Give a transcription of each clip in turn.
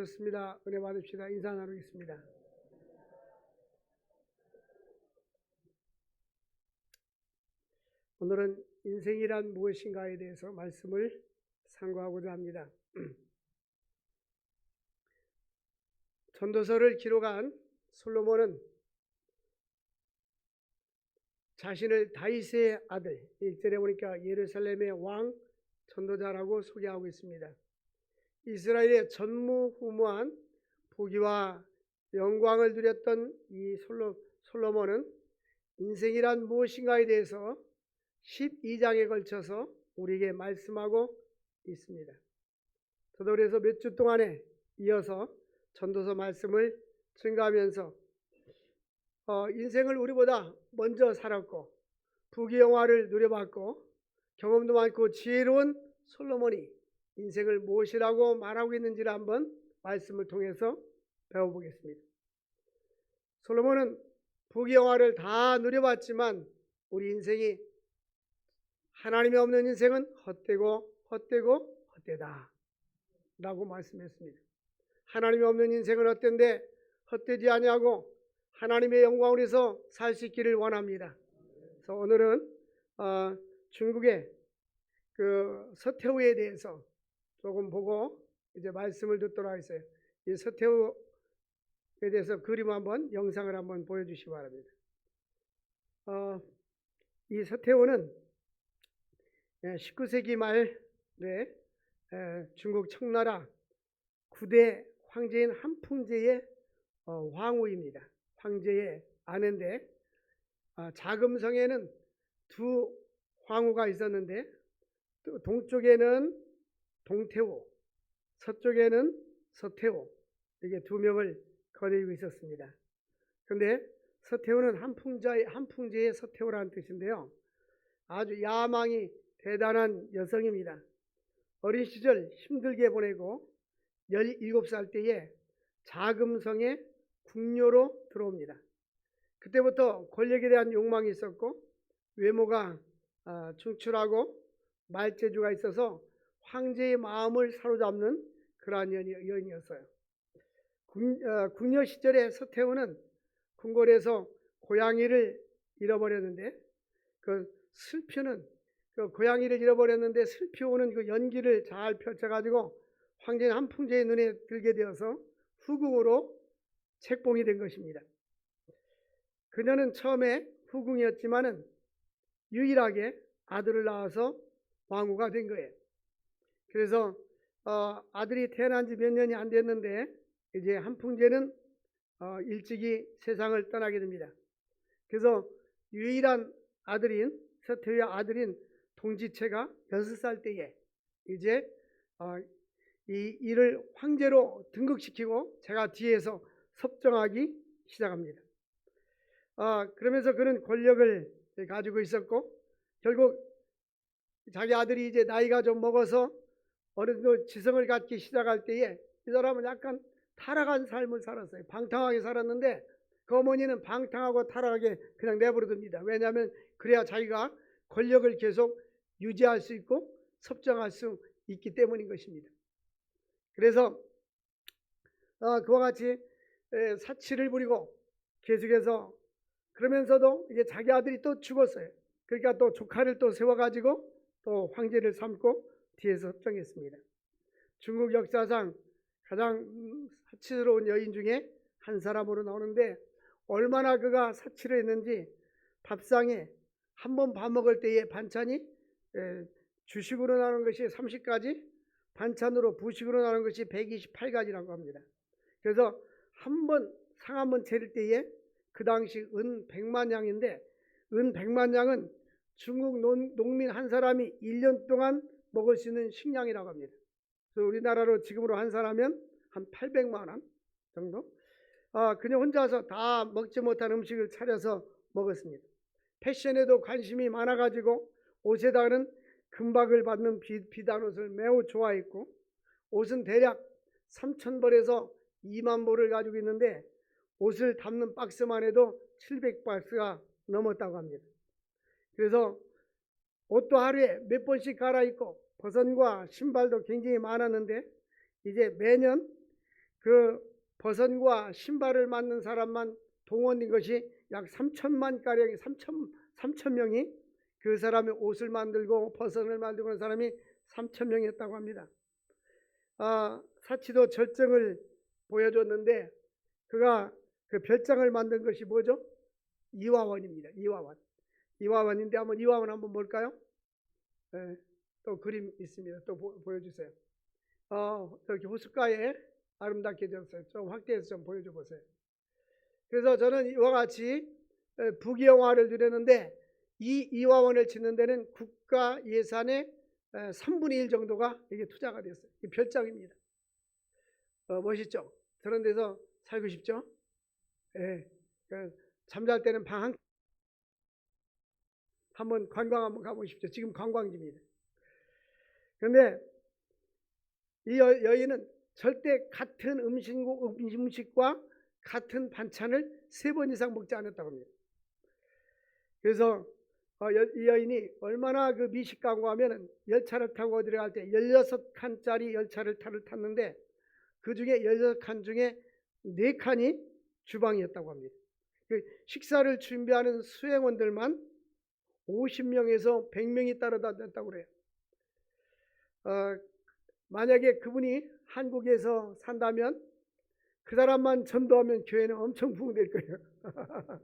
반갑습니다. 은혜 받읍시다. 인사 나누겠습니다. 오늘은 인생이란 무엇인가에 대해서 말씀을 상고하고자 합니다. 전도서를 기록한 솔로몬은 자신을 다윗의 아들, 1절에 보니까 예루살렘의 왕 전도자라고 소개하고 있습니다. 이스라엘의 전무후무한 부귀와 영광을 누렸던 이 솔로몬은 인생이란 무엇인가에 대해서 12장에 걸쳐서 우리에게 말씀하고 있습니다. 저도 그래서 몇 주 동안에 이어서 전도서 말씀을 증가하면서 인생을 우리보다 먼저 살았고 부귀영화를 누려봤고 경험도 많고 지혜로운 솔로몬이 인생을 무엇이라고 말하고 있는지를 한번 말씀을 통해서 배워보겠습니다. 솔로몬은 부귀영화를 다 누려봤지만 우리 인생이 하나님이 없는 인생은 헛되고 헛되다 라고 말씀했습니다. 하나님이 없는 인생은 헛된데 헛되지 아니하고 하나님의 영광을 위해서 살 수 있기를 원합니다. 그래서 오늘은 중국의 그 서태후에 대해서 조금 보고 이제 말씀을 듣도록 하겠어요. 이 서태후에 대해서 그림 한번 영상을 한번 보여주시기 바랍니다. 이 서태후는 19세기 말에 중국 청나라 9대 황제인 한풍제의 황후입니다. 황제의 아내인데 자금성에는 두 황후가 있었는데 동쪽에는 동태후, 서쪽에는 서태후 이게 두 명을 거느리고 있었습니다. 그런데 서태후는 한풍제의 서태후라는 뜻인데요. 아주 야망이 대단한 여성입니다. 어린 시절 힘들게 보내고 17살 때에 자금성의 궁녀로 들어옵니다. 그때부터 권력에 대한 욕망이 있었고 외모가 충출하고 말재주가 있어서 황제의 마음을 사로잡는 그러한 여인이었어요. 궁녀 시절에 서태후는 궁궐에서 고양이를 잃어버렸는데 고양이를 잃어버렸는데 슬피우는 그 연기를 잘 펼쳐가지고 황제는 한풍제의 눈에 들게 되어서 후궁으로 책봉이 된 것입니다. 그녀는 처음에 후궁이었지만은 유일하게 아들을 낳아서 왕후가 된 거예요. 그래서 아들이 태어난 지 몇 년이 안 됐는데 이제 한풍제는 일찍이 세상을 떠나게 됩니다. 그래서 유일한 아들인 서태후의 아들인 동지체가 6살 때에 이제 이를 황제로 등극시키고 제가 뒤에서 섭정하기 시작합니다. 그러면서 그는 권력을 가지고 있었고 결국 자기 아들이 이제 나이가 좀 먹어서 어느 정도 지성을 갖기 시작할 때에 이 사람은 약간 타락한 삶을 살았어요. 방탕하게 살았는데 그 어머니는 방탕하고 타락하게 그냥 내버려둡니다. 왜냐하면 그래야 자기가 권력을 계속 유지할 수 있고 섭정할 수 있기 때문인 것입니다. 그래서 그와 같이 사치를 부리고 계속해서 그러면서도 이제 자기 아들이 또 죽었어요. 그러니까 또 조카를 또 세워가지고 또 황제를 삼고 뒤에서 섭정했습니다. 중국 역사상 가장 사치스러운 여인 중에 한 사람으로 나오는데 얼마나 그가 사치를 했는지 밥상에 한 번 밥 먹을 때에 반찬이 주식으로 나오는 것이 30가지, 반찬으로 부식으로 나오는 것이 128가지라고 합니다. 그래서 상 한 번 차릴 때에 그 당시 은 100만 양인데 은 100만 양은 중국 농민 한 사람이 1년 동안 먹을 수 있는 식량이라고 합니다. 그래서 우리나라로 지금으로 환산하면 한 800만 원 정도. 그냥 혼자서 다 먹지 못한 음식을 차려서 먹었습니다. 패션에도 관심이 많아가지고 옷에다가는 금박을 받는 비단 옷을 매우 좋아했고 옷은 대략 3,000벌에서 2만 벌을 가지고 있는데 옷을 담는 박스만 해도 700박스가 넘었다고 합니다. 그래서 옷도 하루에 몇 번씩 갈아입고 버선과 신발도 굉장히 많았는데 이제 매년 그 버선과 신발을 만든 사람만 동원인 것이 약 3천만 가량, 3천 명이 그 사람의 옷을 만들고 버선을 만들고 하는 사람이 3천 명이었다고 합니다. 사치도 절정을 보여줬는데 그가 그 별장을 만든 것이 뭐죠? 이화원입니다. 이화원인데 한번 이화원 한번 볼까요? 네, 또 그림 있습니다. 또 보여주세요. 여기 호숫가에 아름답게 졌어요. 좀 확대해서 좀 보여줘 보세요. 그래서 저는 이와 같이 부귀영화를 누렸는데 이 이화원을 짓는 데는 국가 예산의 3분의 1 정도가 이게 투자가 됐어요. 이 별장입니다. 멋있죠? 저런 데서 살고 싶죠? 예. 잠잘 때는 방 한번 관광 한번 가보십시오. 지금 관광지입니다. 그런데 이 여인은 절대 같은 음식과 같은 반찬을 3번 이상 먹지 않았다고 합니다. 그래서 이 여인이 얼마나 그 미식가고 하면은 열차를 타고 어디를 갈 때 16칸짜리 열차를 탔는데 그 중에 16칸 중에 4칸이 주방이었다고 합니다. 그 식사를 준비하는 수행원들만 50명에서 100명이 따라다녔다고 그래요. 만약에 그분이 한국에서 산다면 그 사람만 전도하면 교회는 엄청 부흥될 거예요.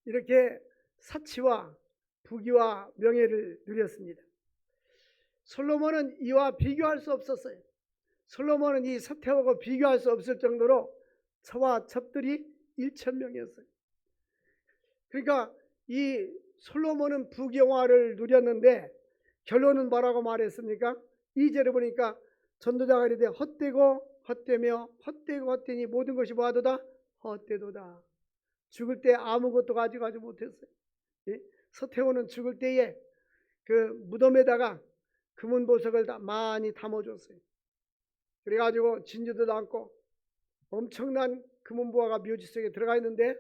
이렇게 사치와 부귀와 명예를 누렸습니다. 솔로몬은 이와 비교할 수 없었어요. 솔로몬은 이 서태하고 비교할 수 없을 정도로 저와 첩들이 1,000명이었어요. 그러니까 이 솔로몬은 부귀영화를 누렸는데 결론은 뭐라고 말했습니까? 2절에 보니까 전도자가 이르되 헛되고 헛되며 헛되고 헛되니 모든 것이 뭐하도다? 헛되도다. 죽을 때 아무것도 가져가지 못했어요. 예? 서태후는 죽을 때에 그 무덤에다가 금은 보석을 많이 담아줬어요. 그래가지고 진주도 담고 엄청난 금은 보화가 묘지 속에 들어가 있는데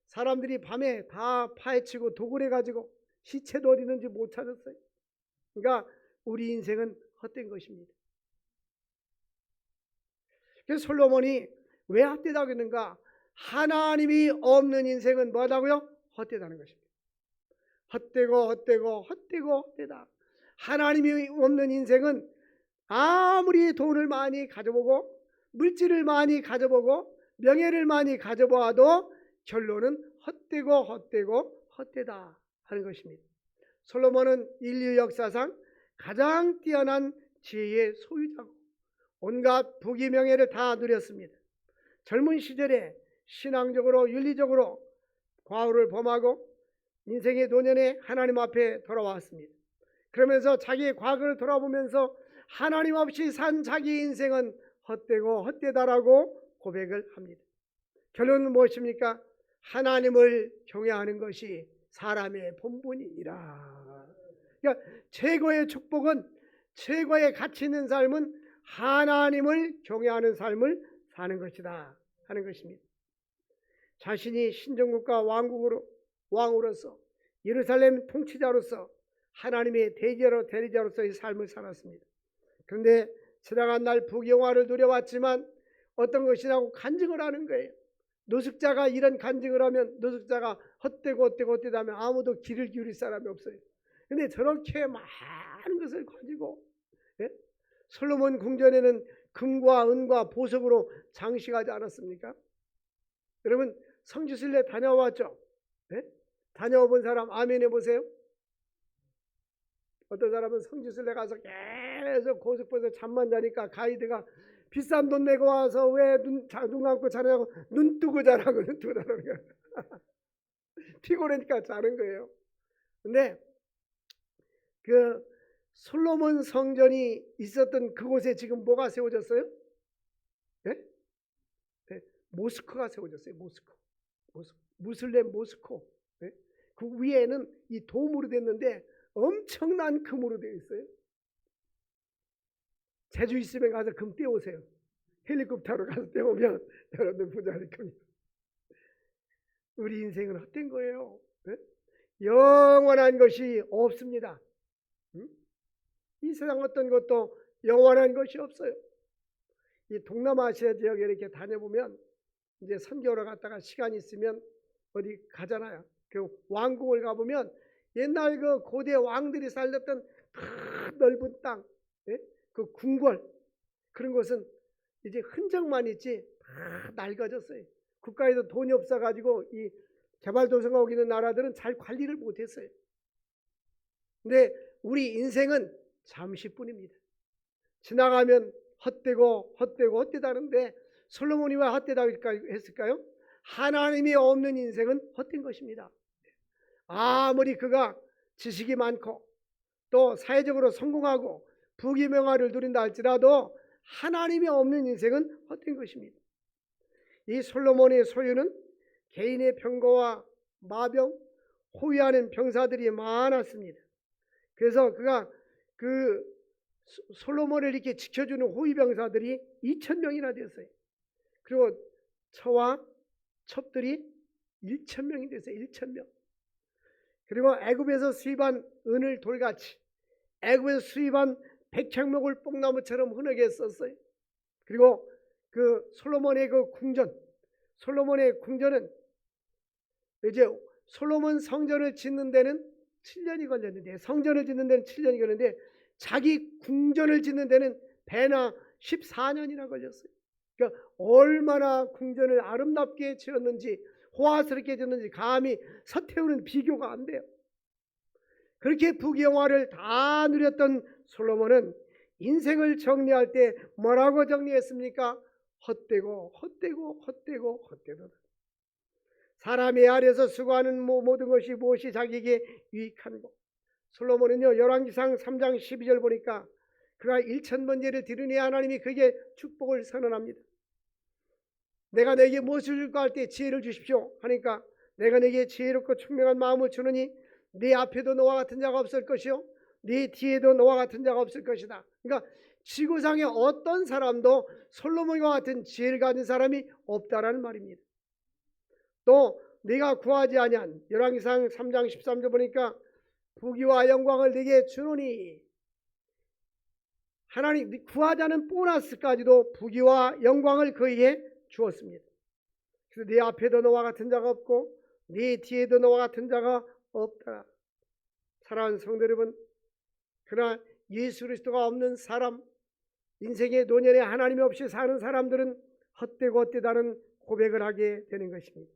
사람들이 밤에 다 파헤치고 도굴해가지고 시체도 어디 있는지 못 찾았어요. 그러니까 우리 인생은 헛된 것입니다. 그래서 솔로몬이 왜 헛되다고 했는가? 하나님이 없는 인생은 뭐하다고요? 헛되다는 것입니다. 헛되고 헛되고 헛되고 헛되다. 하나님이 없는 인생은 아무리 돈을 많이 가져보고 물질을 많이 가져보고 명예를 많이 가져보아도 결론은 헛되고 헛되고 헛되다 하는 것입니다. 솔로몬은 인류 역사상 가장 뛰어난 지혜의 소유자고 온갖 부귀 명예를 다 누렸습니다. 젊은 시절에 신앙적으로 윤리적으로 과오를 범하고 인생의 노년에 하나님 앞에 돌아왔습니다. 그러면서 자기의 과거를 돌아보면서 하나님 없이 산 자기 인생은 헛되고 헛되다라고 고백을 합니다. 결론은 무엇입니까? 하나님을 경외하는 것이 사람의 본분이니라. 그러니까 최고의 축복은, 최고의 가치 있는 삶은 하나님을 경외하는 삶을 사는 것이다 하는 것입니다. 자신이 신정국가 왕으로서 예루살렘 통치자로서 하나님의 대리자로서의 삶을 살았습니다. 그런데 지나간 날 부귀영화를 누려왔지만 어떤 것이라고 간증을 하는 거예요. 노숙자가 이런 간증을 하면 노숙자가 헛되고 헛되다면 아무도 귀를 기울일 사람이 없어요. 그런데 저렇게 많은 것을 가지고 솔로몬 궁전에는 금과 은과 보석으로 장식하지 않았습니까? 여러분 성지순례 다녀왔죠? 다녀본 사람 아멘 해보세요. 어떤 사람은 성지순례 가서 계속 고속버스에서 잠만 자니까 가이드가 비싼 돈 내고 와서 왜 눈 감고 자냐고 눈 뜨고 자라고 눈 뜨고 자라는 거예요. 피곤하니까 자는 거예요. 근데 그 솔로몬 성전이 있었던 그곳에 지금 뭐가 세워졌어요? 모스크가 세워졌어요. 무슬렘 모스코. 그 위에는 이 돔으로 됐는데 엄청난 금으로 되어 있어요. 제주 있으면 가서 금 떼오세요. 헬리콥터로 가서 떼오면 여러분들 부자 될 겁니다. 우리 인생은 헛된 거예요. 영원한 것이 없습니다. 이 세상 어떤 것도 영원한 것이 없어요. 이 동남아시아 지역에 이렇게 다녀보면 이제 선교를 갔다가 시간이 있으면 어디 가잖아요. 그 왕궁을 가보면 옛날 그 고대 왕들이 살렸던 큰 넓은 땅, 예? 그 궁궐 그런 것은 이제 흔적만 있지 다 낡아졌어요. 국가에서 돈이 없어가지고 이 개발도상국에 있는 나라들은 잘 관리를 못했어요. 근데 우리 인생은 잠시뿐입니다. 지나가면 헛되고 헛되고 헛되다는데 솔로몬이 왜 헛되다고 했을까요? 하나님이 없는 인생은 헛된 것입니다. 아무리 그가 지식이 많고 또 사회적으로 성공하고 부귀명화를 누린다 할지라도 하나님이 없는 인생은 헛된 것입니다. 이 솔로몬의 소유는 개인의 병거와 마병, 호위하는 병사들이 많았습니다. 그래서 그가 그 솔로몬을 이렇게 지켜주는 호위병사들이 2,000명이나 되었어요. 그리고 처와 첩들이 1,000명이 됐어요. 1,000명. 그리고 애굽에서 수입한 은을 돌같이 애굽에서 수입한 백향목을 뽕나무처럼 흔하게 썼어요. 그리고 그 솔로몬의 그 궁전, 솔로몬의 궁전은 이제 솔로몬 성전을 짓는 데는 7년이 걸렸는데, 성전을 짓는 데는 7년이 걸렸는데 자기 궁전을 짓는 데는 배나 14년이나 걸렸어요. 그러니까 얼마나 궁전을 아름답게 지었는지 호화스럽게 지었는지 감히 서태우는 비교가 안 돼요. 그렇게 부귀영화를 다 누렸던 솔로몬은 인생을 정리할 때 뭐라고 정리했습니까? 헛되고 헛되고 헛되고 헛되다. 사람의 아래서 수고하는 모든 것이 무엇이 자기에게 유익한고. 솔로몬은요 열왕기상 3장 12절 보니까 그가 1,000번제를 드리니 하나님이 그에게 축복을 선언합니다. 내가 내게 무엇을 줄까 할 때 지혜를 주십시오 하니까 내가 내게 지혜롭고 총명한 마음을 주느니 네 앞에도 너와 같은 자가 없을 것이요 네 뒤에도 너와 같은 자가 없을 것이다. 그러니까 지구상에 어떤 사람도 솔로몬과 같은 지혜를 가진 사람이 없다라는 말입니다. 또 네가 구하지 아니한 열왕기상 3장 13절 보니까 부귀와 영광을 네게 주노니 하나님 구하자는 보너스까지도 부귀와 영광을 그에게 주었습니다. 그래서 네 앞에도 너와 같은 자가 없고 네 뒤에도 너와 같은 자가 없다. 사랑하는 성도 여러분, 그러나 예수 그리스도가 없는 사람, 인생의 노년에 하나님 없이 사는 사람들은 헛되고 헛되다는 고백을 하게 되는 것입니다.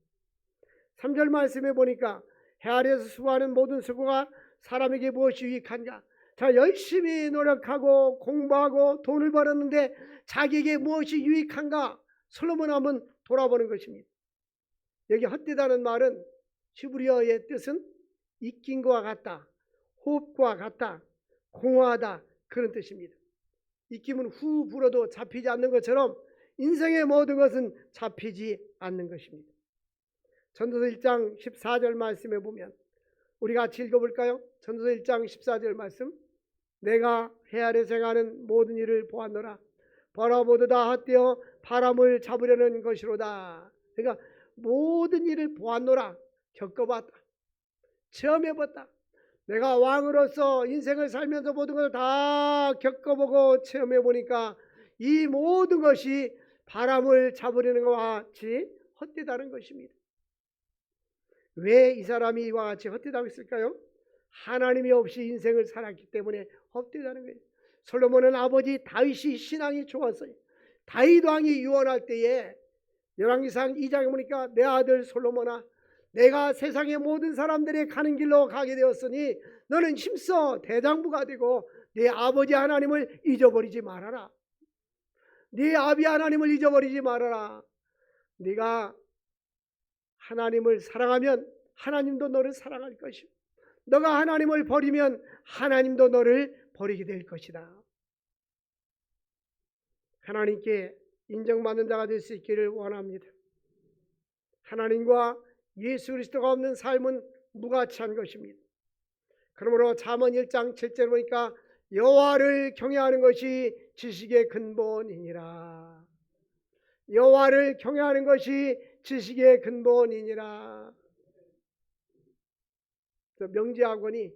3절 말씀에 보니까 해 아래에서 수고하는 모든 수고가 사람에게 무엇이 유익한가? 자, 열심히 노력하고 공부하고 돈을 벌었는데 자기에게 무엇이 유익한가? 솔로몬 한번 돌아보는 것입니다. 여기 헛되다는 말은 히브리어의 뜻은 익힌 것과 같다, 호흡과 같다, 공허하다 그런 뜻입니다. 익힘은 후 불어도 잡히지 않는 것처럼 인생의 모든 것은 잡히지 않는 것입니다. 전도서 1장 14절 말씀에 보면 우리 같이 읽어볼까요? 전도서 1장 14절 말씀. 내가 해 아래 생하는 모든 일을 보았노라. 보라 모두 다 헛되어 바람을 잡으려는 것이로다. 그러니까 모든 일을 보았노라. 겪어봤다. 체험해봤다. 내가 왕으로서 인생을 살면서 모든 것을 다 겪어보고 체험해보니까 이 모든 것이 바람을 잡으려는 것과 같이 헛되다는 것입니다. 왜 이 사람이 이와 같이 헛되다고 했을까요? 하나님이 없이 인생을 살았기 때문에 헛되다는 거예요. 솔로몬은 아버지 다윗이 신앙이 좋았어요. 다윗 왕이 유언할 때에 열왕기상 2장에 보니까 내 아들 솔로몬아, 내가 세상의 모든 사람들이 가는 길로 가게 되었으니 너는 힘써 대장부가 되고 네 아버지 하나님을 잊어버리지 말아라. 네 아비 하나님을 잊어버리지 말아라. 네가 하나님을 사랑하면 하나님도 너를 사랑할 것이고 너가 하나님을 버리면 하나님도 너를 버리게 될 것이다. 하나님께 인정받는 자가 될 수 있기를 원합니다. 하나님과 예수 그리스도가 없는 삶은 무가치한 것입니다. 그러므로 잠언 1장 7절 보니까 여호와를 경외하는 것이 지식의 근본이니라. 여호와를 경외하는 것이 지식의 근본이니라. 명지학원이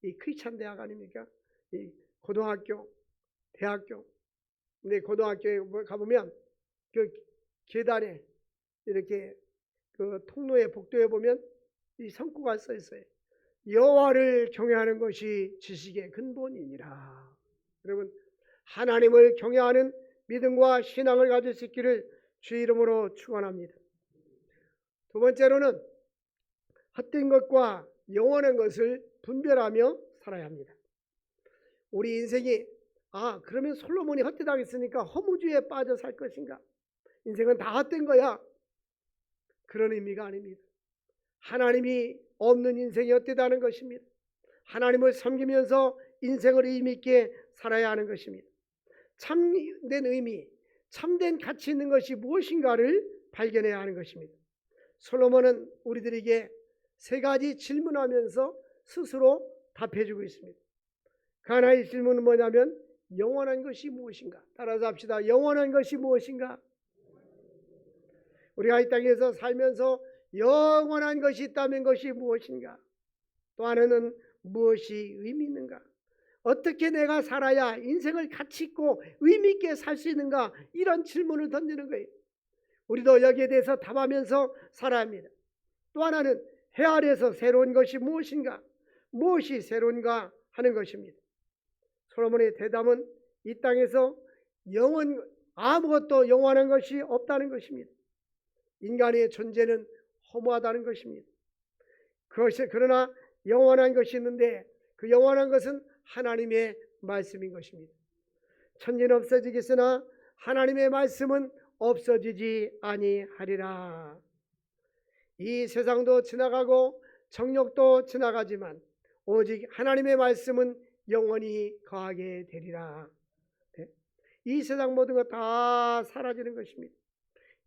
이 크리스찬 대학 아닙니까? 이 고등학교, 대학교 근데 고등학교에 가보면 그 계단에 이렇게 그 통로에 복도에 보면 이 성구가 써 있어요. 여호와를 경외하는 것이 지식의 근본이니라. 여러분, 하나님을 경외하는 믿음과 신앙을 가질 수 있기를 주의 이름으로 축원합니다. 두 번째로는 헛된 것과 영원한 것을 분별하며 살아야 합니다. 우리 인생이 그러면 솔로몬이 헛되다겠으니까 허무주의에 빠져 살 것인가? 인생은 다 헛된 거야. 그런 의미가 아닙니다. 하나님이 없는 인생이 헛되다는 것입니다. 하나님을 섬기면서 인생을 의미 있게 살아야 하는 것입니다. 참된 의미, 참된 가치 있는 것이 무엇인가를 발견해야 하는 것입니다. 솔로몬은 우리들에게 세 가지 질문하면서 스스로 답해주고 있습니다. 그 하나의 질문은 뭐냐면 영원한 것이 무엇인가? 따라서 합시다. 영원한 것이 무엇인가? 우리가 이 땅에서 살면서 영원한 것이 있다면 그것이 무엇인가? 또 하나는 무엇이 의미 있는가? 어떻게 내가 살아야 인생을 가치 있고 의미 있게 살 수 있는가? 이런 질문을 던지는 거예요. 우리도 여기에 대해서 답하면서 살아야 합니다. 또 하나는 해 아래에서 새로운 것이 무엇인가? 무엇이 새로운가 하는 것입니다. 솔로몬의 대답은 이 땅에서 아무것도 영원한 것이 없다는 것입니다. 인간의 존재는 허무하다는 것입니다. 그러나 영원한 것이 있는데 그 영원한 것은 하나님의 말씀인 것입니다. 천지는 없어지겠으나 하나님의 말씀은 없어지지 아니하리라. 이 세상도 지나가고 정욕도 지나가지만 오직 하나님의 말씀은 영원히 거하게 되리라. 이 세상 모든 것 다 사라지는 것입니다.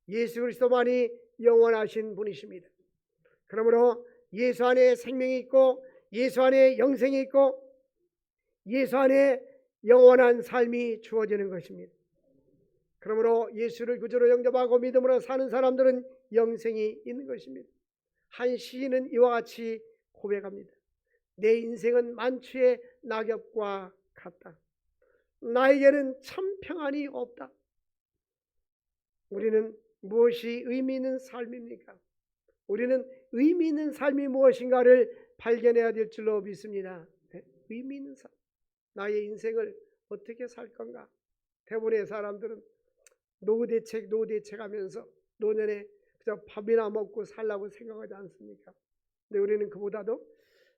예수 그리스도만이 영원하신 분이십니다. 그러므로 예수 안에 생명이 있고 예수 안에 영생이 있고 예수 안에 영원한 삶이 주어지는 것입니다. 그러므로 예수를 구주로 영접하고 믿음으로 사는 사람들은 영생이 있는 것입니다. 한 시인은 이와 같이 고백합니다. 내 인생은 만추의 낙엽과 같다. 나에게는 참 평안이 없다. 우리는 무엇이 의미 있는 삶입니까? 우리는 의미 있는 삶이 무엇인가를 발견해야 될 줄로 믿습니다. 의미 있는 삶. 나의 인생을 어떻게 살 건가? 대부분의 사람들은 노후대책 하면서 노년에 그저 밥이나 먹고 살라고 생각하지 않습니까? 근데 우리는 그보다도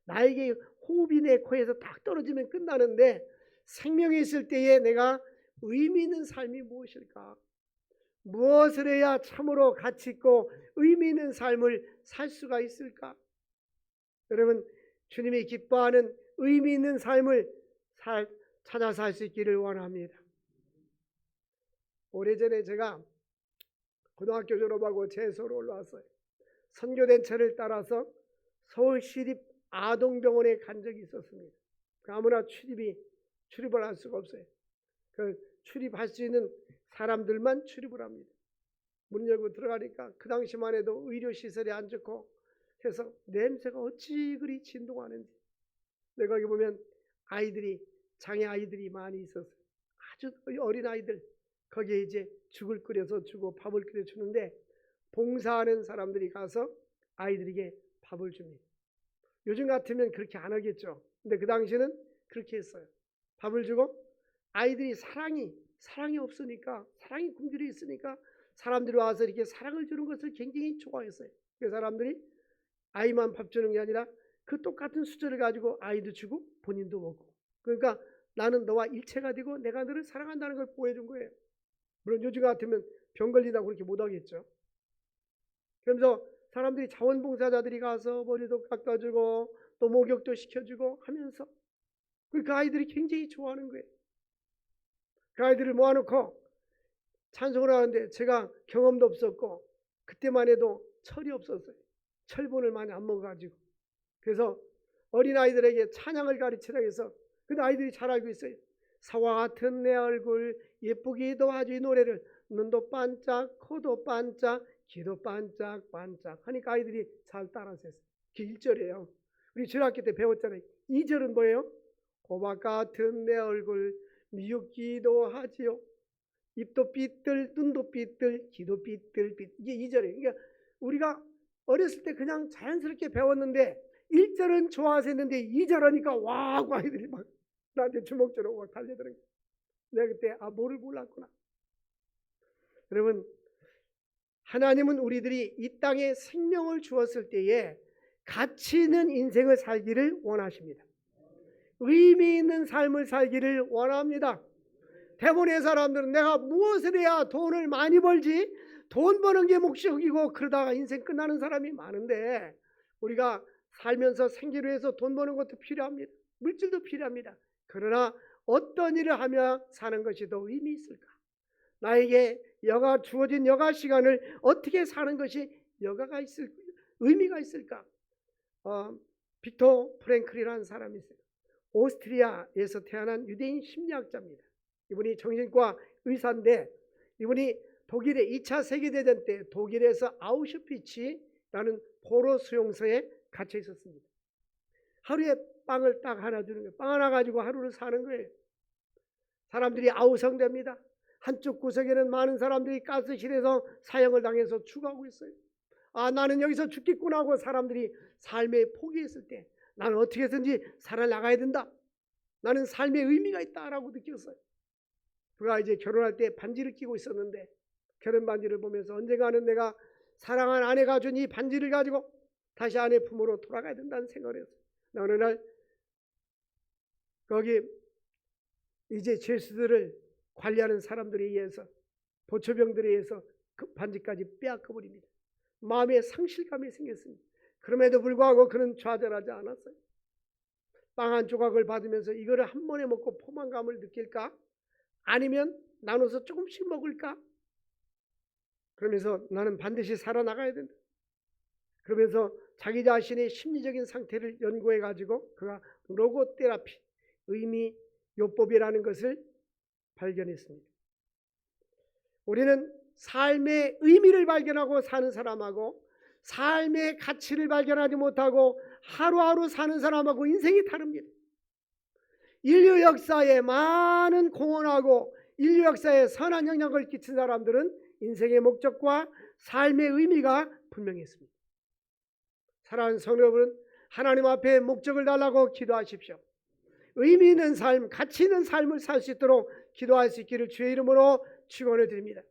나에게 호흡이 내 코에서 딱 떨어지면 끝나는데 생명이 있을 때에 내가 의미 있는 삶이 무엇일까? 무엇을 해야 참으로 가치 있고 의미 있는 삶을 살 수가 있을까? 여러분, 주님이 기뻐하는 의미 있는 삶을 찾아 살 수 있기를 원합니다. 오래전에 제가 고등학교 졸업하고 제서로 올라왔어요. 선교단체를 따라서 서울시립 아동병원에 간 적이 있었습니다. 아무나 출입을 할 수가 없어요. 그 출입할 수 있는 사람들만 출입을 합니다. 문 열고 들어가니까 그 당시만 해도 의료시설이 안 좋고 해서 냄새가 어찌 그리 진동하는지. 내가 거기 보면 장애 아이들이 많이 있었어요. 아주 어린 아이들. 거기에 이제 죽을 끓여서 주고 밥을 끓여 주는데 봉사하는 사람들이 가서 아이들에게 밥을 줍니다. 요즘 같으면 그렇게 안 하겠죠. 근데 그 당시는 그렇게 했어요. 밥을 주고 아이들이 사랑이 없으니까, 사랑이 굶주려 있으니까 사람들이 와서 이렇게 사랑을 주는 것을 굉장히 좋아했어요. 그 사람들이 아이만 밥 주는 게 아니라 그 똑같은 수저를 가지고 아이도 주고 본인도 먹고. 그러니까 나는 너와 일체가 되고 내가 너를 사랑한다는 걸 보여준 거예요. 물론 요즘 같으면 병 걸린다고 그렇게 못하겠죠. 그러면서 사람들이 자원봉사자들이 가서 머리도 깎아주고 또 목욕도 시켜주고 하면서 그 아이들이 굉장히 좋아하는 거예요. 그 아이들을 모아놓고 찬송을 하는데 제가 경험도 없었고 그때만 해도 철이 없었어요. 철분을 많이 안 먹어가지고. 그래서 어린아이들에게 찬양을 가르치라고 해서 근데 아이들이 잘 알고 있어요. 사와 같은 내 얼굴 예쁘기도 하지. 이 노래를 눈도 반짝 코도 반짝 귀도 반짝 하니까 아이들이 잘 따라서 했어요. 그게 1절이에요. 우리 주일학교 때 배웠잖아요. 2절은 뭐예요? 호박 같은 내 얼굴 미웃기도 하지요. 입도 삐뚤, 눈도 삐뚤, 귀도 삐뚤, 이게 2절이에요. 그러니까 우리가 어렸을 때 그냥 자연스럽게 배웠는데 1절은 좋아서 했는데 2절 하니까 와 아이들이 막 나한테 주먹질하고 막 달려드는 거예요. 내가 그때 뭐를 몰랐구나. 여러분, 하나님은 우리들이 이 땅에 생명을 주었을 때에 가치 있는 인생을 살기를 원하십니다. 의미 있는 삶을 살기를 원합니다. 대부분의 사람들은 내가 무엇을 해야 돈을 많이 벌지? 돈 버는 게 목적이고 그러다가 인생 끝나는 사람이 많은데, 우리가 살면서 생계를 위해서 돈 버는 것도 필요합니다. 물질도 필요합니다. 그러나 어떤 일을 하며 사는 것이 더 의미 있을까? 나에게 주어진 여가 시간을 어떻게 사는 것이 의미가 있을까? 빅터 프랭클이라는 사람이 있어요. 오스트리아에서 태어난 유대인 심리학자입니다. 이분이 정신과 의사인데, 이분이 독일의 2차 세계대전 때 독일에서 아우슈피츠라는 포로 수용소에 갇혀 있었습니다. 하루에 빵을 딱 하나 주는 거예요. 빵 하나 가지고 하루를 사는 거예요. 사람들이 아우성됩니다. 한쪽 구석에는 많은 사람들이 가스실에서 사형을 당해서 죽어가고 있어요. 나는 여기서 죽겠구나 하고 사람들이 삶에 포기했을 때 나는 어떻게 해서든지 살아나가야 된다. 나는 삶에 의미가 있다라고 느꼈어요. 그가 이제 결혼할 때 반지를 끼고 있었는데, 결혼 반지를 보면서 언젠가는 내가 사랑한 아내가 준 이 반지를 가지고 다시 아내 품으로 돌아가야 된다는 생각을 했어요. 어느 날 거기 이제 죄수들을 관리하는 사람들에 의해서, 보초병들에 의해서 그 반지까지 빼앗겨 버립니다. 마음에 상실감이 생겼습니다. 그럼에도 불구하고 그는 좌절하지 않았어요. 빵 한 조각을 받으면서 이거를 한 번에 먹고 포만감을 느낄까? 아니면 나눠서 조금씩 먹을까? 그러면서 나는 반드시 살아나가야 된다. 그러면서 자기 자신의 심리적인 상태를 연구해 가지고 그가 로고테라피, 의미 요법이라는 것을 발견했습니다. 우리는 삶의 의미를 발견하고 사는 사람하고 삶의 가치를 발견하지 못하고 하루하루 사는 사람하고 인생이 다릅니다. 인류 역사에 많은 공헌하고 인류 역사에 선한 영향을 끼친 사람들은 인생의 목적과 삶의 의미가 분명했습니다. 사랑하는 성도 여러분, 하나님 앞에 목적을 달라고 기도하십시오. 의미 있는 삶, 가치 있는 삶을 살 수 있도록 기도할 수 있기를 주의 이름으로 축원해 드립니다.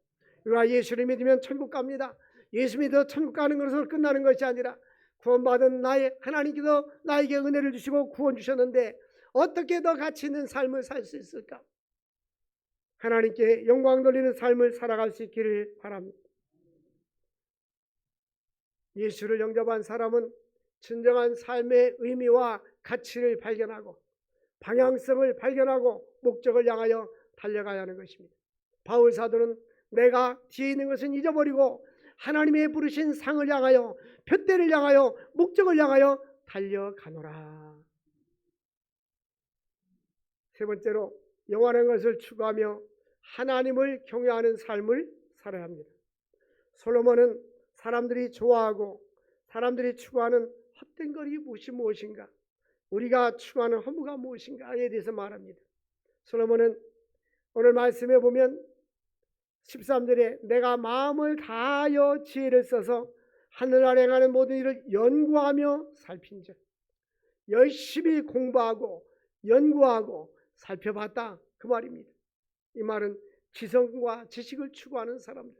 우리가 예수를 믿으면 천국 갑니다. 예수 믿어 천국 가는 것으로 끝나는 것이 아니라 구원받은 나의 하나님께서 나에게 은혜를 주시고 구원 주셨는데 어떻게 더 가치 있는 삶을 살 수 있을까? 하나님께 영광 돌리는 삶을 살아갈 수 있기를 바랍니다. 예수를 영접한 사람은 진정한 삶의 의미와 가치를 발견하고 방향성을 발견하고 목적을 향하여 달려가야 하는 것입니다. 바울 사도는 내가 뒤에 있는 것은 잊어버리고 하나님의 부르신 상을 향하여, 표대를 향하여, 목적을 향하여 달려가노라. 세 번째로, 영원한 것을 추구하며 하나님을 경외하는 삶을 살아야 합니다. 솔로몬은 사람들이 좋아하고 사람들이 추구하는 헛된 것이 무엇인가, 우리가 추구하는 허무가 무엇인가에 대해서 말합니다. 솔로몬은 오늘 말씀에 보면 13절에 내가 마음을 다하여 지혜를 써서 하늘 아래 행하는 모든 일을 연구하며 살핀즉, 열심히 공부하고 연구하고 살펴봤다, 그 말입니다. 이 말은 지성과 지식을 추구하는 사람들,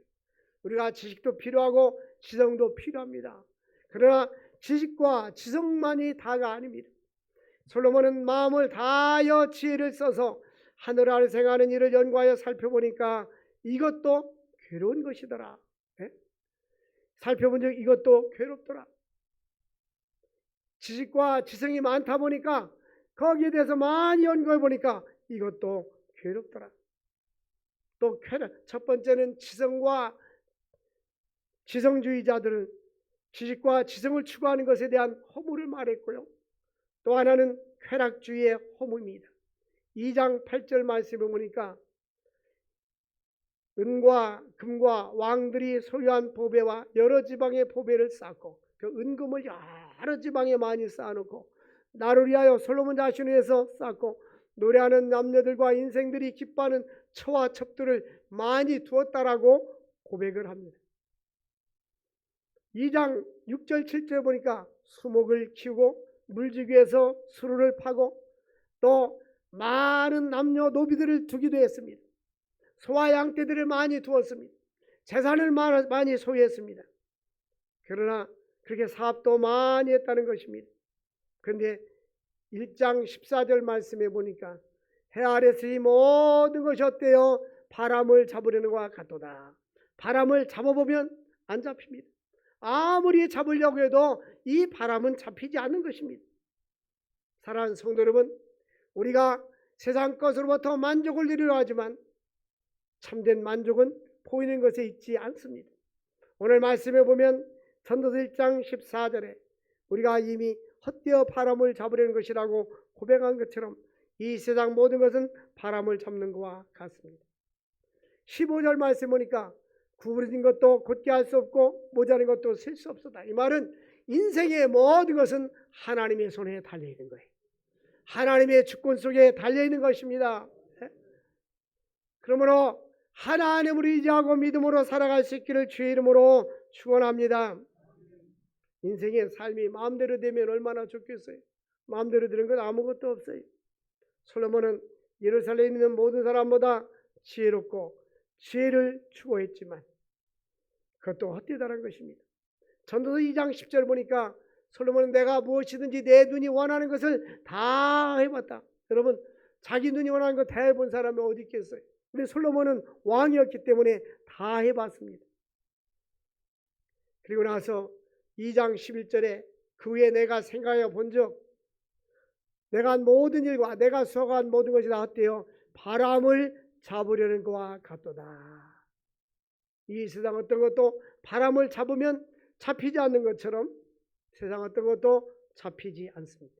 우리가 지식도 필요하고 지성도 필요합니다. 그러나 지식과 지성만이 다가 아닙니다. 솔로몬은 마음을 다하여 지혜를 써서 하늘 아래서 행하는 일을 연구하여 살펴보니까 이것도 괴로운 것이더라. 네? 살펴본 적 이것도 괴롭더라. 지식과 지성이 많다 보니까 거기에 대해서 많이 연구해 보니까 이것도 괴롭더라. 또 첫 번째는 지성주의자들은 지식과 지성을 추구하는 것에 대한 허물을 말했고요. 또 하나는 쾌락주의의 허무입니다. 2장 8절 말씀을 보니까 은과 금과 왕들이 소유한 보배와 여러 지방의 보배를 쌓고, 그 은금을 여러 지방에 많이 쌓아놓고 나를 위하여 솔로몬 자신을 위해서 쌓고 노래하는 남녀들과 인생들이 기뻐하는 처와 첩들을 많이 두었다라고 고백을 합니다. 2장 6절 7절 보니까 수목을 키우고 물지기에서 수루를 파고 또 많은 남녀 노비들을 두기도 했습니다. 소와 양떼들을 많이 두었습니다. 재산을 많이 소유했습니다. 그러나 그렇게 사업도 많이 했다는 것입니다. 그런데 1장 14절 말씀에 보니까 해 아래서 이 모든 것이 어때요? 바람을 잡으려는 것과 같도다. 바람을 잡아보면 안 잡힙니다. 아무리 잡으려고 해도 이 바람은 잡히지 않는 것입니다. 사랑하는 성도 여러분, 우리가 세상 것으로부터 만족을 이루려 하지만 참된 만족은 보이는 것에 있지 않습니다. 오늘 말씀에 보면 전도서 1장 14절에 우리가 이미 헛되어 바람을 잡으려는 것이라고 고백한 것처럼 이 세상 모든 것은 바람을 잡는 것과 같습니다. 15절 말씀 보니까 구부러진 것도 곧게 할 수 없고 모자란 것도 셀 수 없었다. 이 말은 인생의 모든 것은 하나님의 손에 달려있는 거예요. 하나님의 주권 속에 달려있는 것입니다. 그러므로 하나님을 의지하고 믿음으로 살아갈 수 있기를 주의 이름으로 축원합니다. 인생의 삶이 마음대로 되면 얼마나 좋겠어요. 마음대로 되는 건 아무것도 없어요. 솔로몬은 예루살렘에 있는 모든 사람보다 지혜롭고 지혜를 추구했지만 그것도 헛되다는 것입니다. 전도서 2장 10절 보니까 솔로몬은 내가 무엇이든지 내 눈이 원하는 것을 다 해봤다. 여러분, 자기 눈이 원하는 거 다 해본 사람이 어디 있겠어요? 근데 솔로몬은 왕이었기 때문에 다 해봤습니다. 그리고 나서 2장 11절에 그 후에 내가 생각해 본즉 내가 한 모든 일과 내가 수고한 모든 것이 다 어때요? 바람을 잡으려는 것과 같도다. 이 세상 어떤 것도 바람을 잡으면 잡히지 않는 것처럼 세상 어떤 것도 잡히지 않습니다.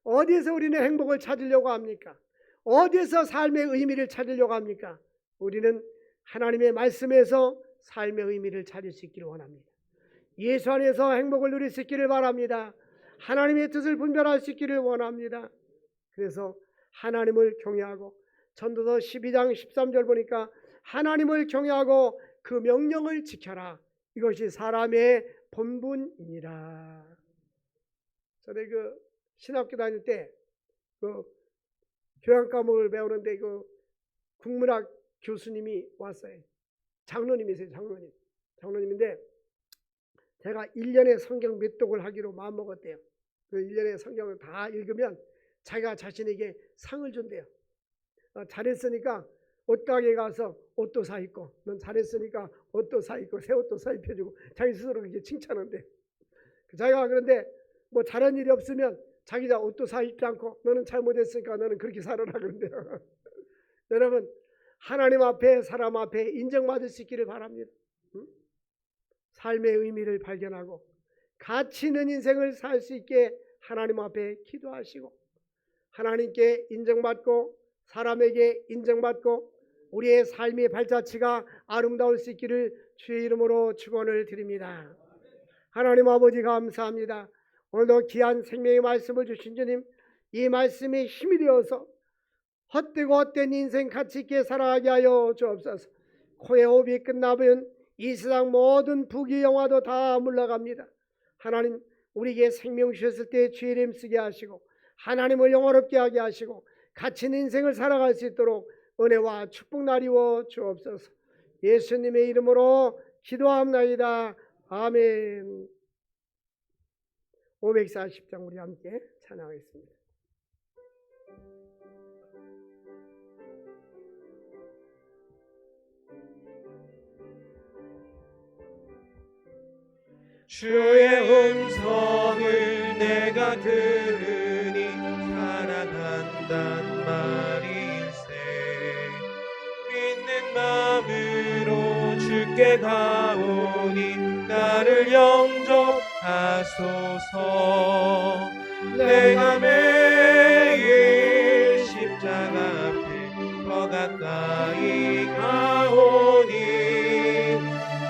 어디에서 우리는 행복을 찾으려고 합니까? 어디에서 삶의 의미를 찾으려고 합니까? 우리는 하나님의 말씀에서 삶의 의미를 찾을 수 있기를 원합니다. 예수 안에서 행복을 누릴 수 있기를 바랍니다. 하나님의 뜻을 분별할 수 있기를 원합니다. 그래서 하나님을 경외하고 전도서 12장 13절 보니까 하나님을 경외하고 그 명령을 지켜라. 이것이 사람의 본분이니라. 전에 신학교 다닐 때 교양 과목을 배우는데 국문학 교수님이 왔어요. 장로님이세요. 장로님인데 제가 1년에 성경 몇 독을 하기로 마음먹었대요. 그 1년에 성경을 다 읽으면 자기가 자신에게 상을 준대요. 잘했으니까 옷가게에 가서 옷도 사 입고, 넌 잘했으니까 옷도 사 입고 새 옷도 사 입혀주고 자기 스스로 그렇게 칭찬한대. 자기가 그런데 뭐 잘한 일이 없으면 자기가 옷도 사 입지 않고 너는 잘못했으니까 너는 그렇게 살아라 그런대요. 여러분, 하나님 앞에 사람 앞에 인정받을 수 있기를 바랍니다. 삶의 의미를 발견하고 가치 있는 인생을 살 수 있게 하나님 앞에 기도하시고 하나님께 인정받고 사람에게 인정받고 우리의 삶의 발자취가 아름다울 수 있기를 주의 이름으로 축원을 드립니다. 하나님 아버지 감사합니다. 오늘도 귀한 생명의 말씀을 주신 주님, 이 말씀이 힘이 되어서 헛되고 헛된 인생 가치 있게 살아가게 하여 주옵소서. 코에 호흡이 끝나면 이 세상 모든 부귀 영화도 다 물러갑니다. 하나님, 우리에게 생명 주셨을 때 주의 이름 쓰게 하시고 하나님을 영화롭게 하게 하시고 가치 있는 인생을 살아갈 수 있도록 은혜와 축복 나리워 주옵소서. 예수님의 이름으로 기도합나이다. 아멘. 540장 우리 함께 찬양하겠습니다. 주의 음성을 내가 들으니 사랑한단 말일세. 믿는 마음으로 주께 가오니 나를 영접하소서. 내가 매일 십자가 앞에 더 가까이 가오니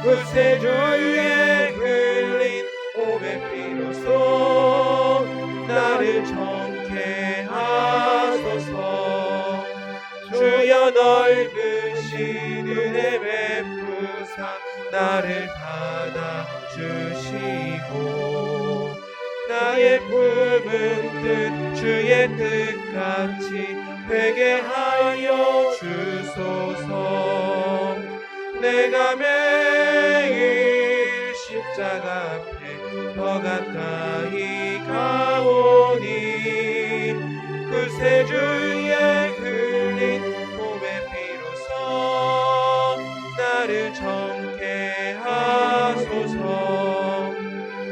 그새 주의 흘린 오백 피로써 나를 정케 하소서. 넓으신 은혜 베푸사 나를 받아주시고 나의 품은 뜻 주의 뜻같이 회개하여 주소서. 내가 매일 십자가 앞에 더 가까이 가오니 구세주의 흘린 몸의 피로써 나를 정케 하소서.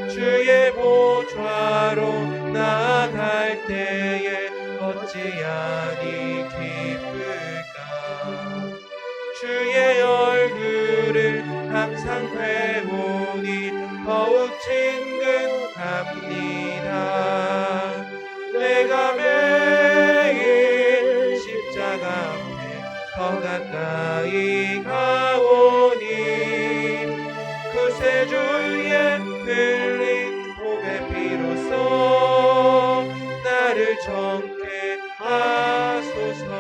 주의 보좌로 나아갈 때에 어찌하니 기쁠까. 주의 얼굴을 항상 배우니 더욱 친근합니다. 내가 매일 십자가 앞에 더 가까이 가오니 구세주의 흘린 몸의 피로써 나를 정케 하소서.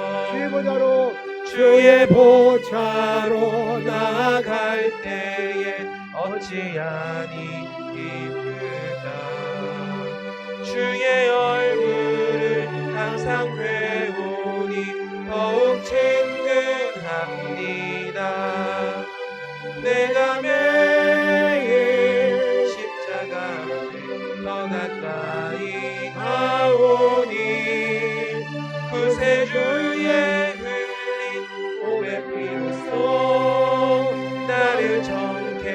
주의 보좌로 나아갈 때에 어찌하니 기쁘다. 주의 얼굴을 항상 배우니 더욱 친근합니다. 내가 매일 십자가 앞에 더 가까이 가오니 구세주의 흘린 몸의 피로써 나를 정케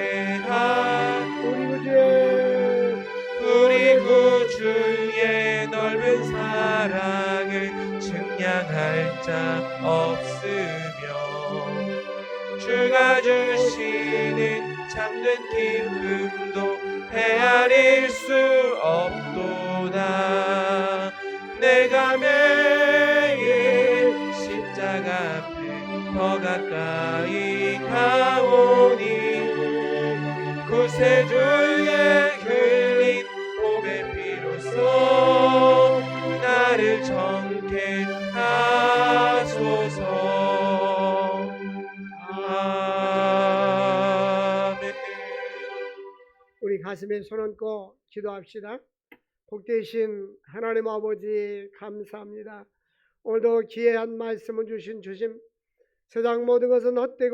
우리 구주의 넓은 사랑을 증량할 자 없으며 주가 주시는 참된 기쁨도 헤아릴 수 없도다. 내가 매일 십자가 앞에 더 가까이 가오니 구세주의 흘린 몸의 피로써 나를 정케 하소서. 아멘. 우리 가슴에 손 얹고 기도합시다. 복되신 하나님 아버지 감사합니다. 오늘도 기회한 말씀을 주신 주심, 세상 모든 것은 헛된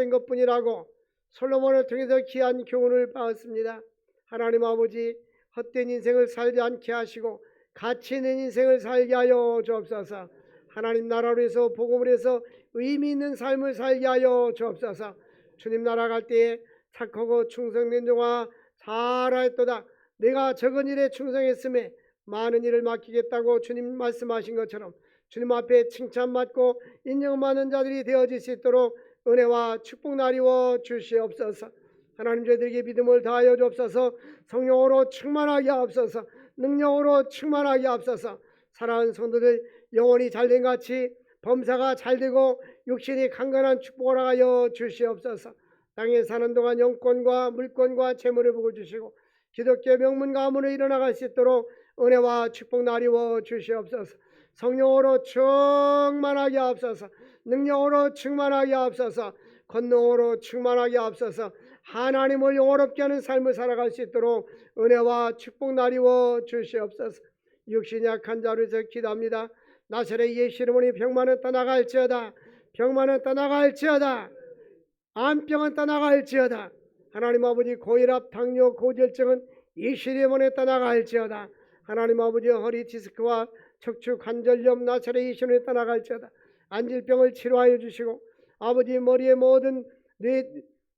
것뿐이라고 솔로몬을 통해서 귀한 교훈을 받았습니다. 하나님 아버지, 헛된 인생을 살지 않게 하시고 가치 있는 인생을 살게 하여 주옵소서. 하나님 나라로 해서 복음을 해서 의미 있는 삶을 살게 하여 주옵소서. 주님 나라 갈 때에 착하고 충성된 종아 잘하였도다. 내가 적은 일에 충성했음에 많은 일을 맡기겠다고 주님 말씀하신 것처럼 주님 앞에 칭찬받고 인정받는 자들이 되어질 수 있도록 은혜와 축복 나리워 주시옵소서. 하나님 저희들에게 믿음을 다하여 주옵소서. 성령으로 충만하게 하옵소서. 능력으로 충만하게 하옵소서. 사랑하는 성도들 영혼이 잘된 같이 범사가 잘되고 육신이 강건한 축복을 하여 주시옵소서. 땅에 사는 동안 영권과 물권과 재물을 복을 주시고 기독교 명문 가문으로 일어나갈 수 있도록 은혜와 축복 나리워 주시옵소서. 성령으로 충만하게 하옵소서. 능력으로 충만하게 하옵소서. 권능으로 충만하게 하옵소서. 하나님을 영원롭게 하는 삶을 살아갈 수 있도록 은혜와 축복 나리워 주시옵소서. 육신이 약한 자로 해서 기도합니다. 나사렛 예수 이름으로 병만은 떠나갈지어다. 병만은 떠나갈지어다. 암병은 떠나갈지어다. 하나님 아버지 고혈압, 당뇨, 고지혈증은 예수 이름으로 떠나갈지어다. 하나님 아버지 허리 디스크와 척추 관절염 나사렛 예수 이름으로 떠나갈지어다. 안질병을 치료하여 주시고 아버지 머리의 모든 뇌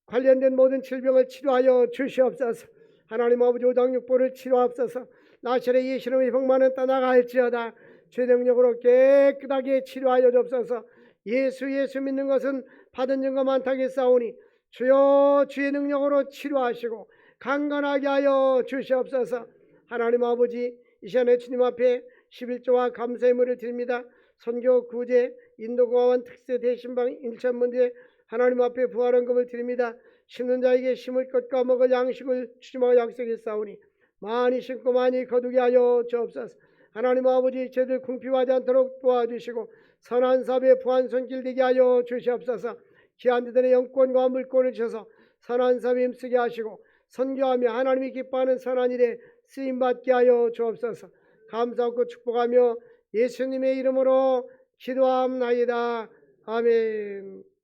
관련된 모든 질병을 치료하여 주시옵소서. 하나님 아버지 오장육부를 치료하옵소서. 나사렛 예수 이름으로 병만은 떠나갈지어다. 죄 능력으로 깨끗하게 치료하여 주옵소서. 예수 믿는 것은 받은 증거 많다겠사오니 주여 주의 능력으로 치료하시고 강건하게 하여 주시옵소서. 하나님 아버지 이 시간에 주님 앞에 11조와 감사의 물을 드립니다. 선교 구제 인도공화원 특세 대신방 인천 문제 하나님 앞에 부활헌금을 드립니다. 심는 자에게 심을 것과 먹을 양식을 주시며 약속했사오니 많이 심고 많이 거두게 하여 주옵소서. 하나님 아버지 저희들 궁핍하지 않도록 도와주시고 선한 사업에 부한 손길 되게 하여 주시옵소서. 귀한 자들의 영권과 물권을 주셔서 선한 사업에 힘쓰게 하시고 선교하며 하나님이 기뻐하는 선한 일에 쓰임받게 하여 주옵소서. 감사하고 축복하며 예수님의 이름으로 기도함나이다. 아멘.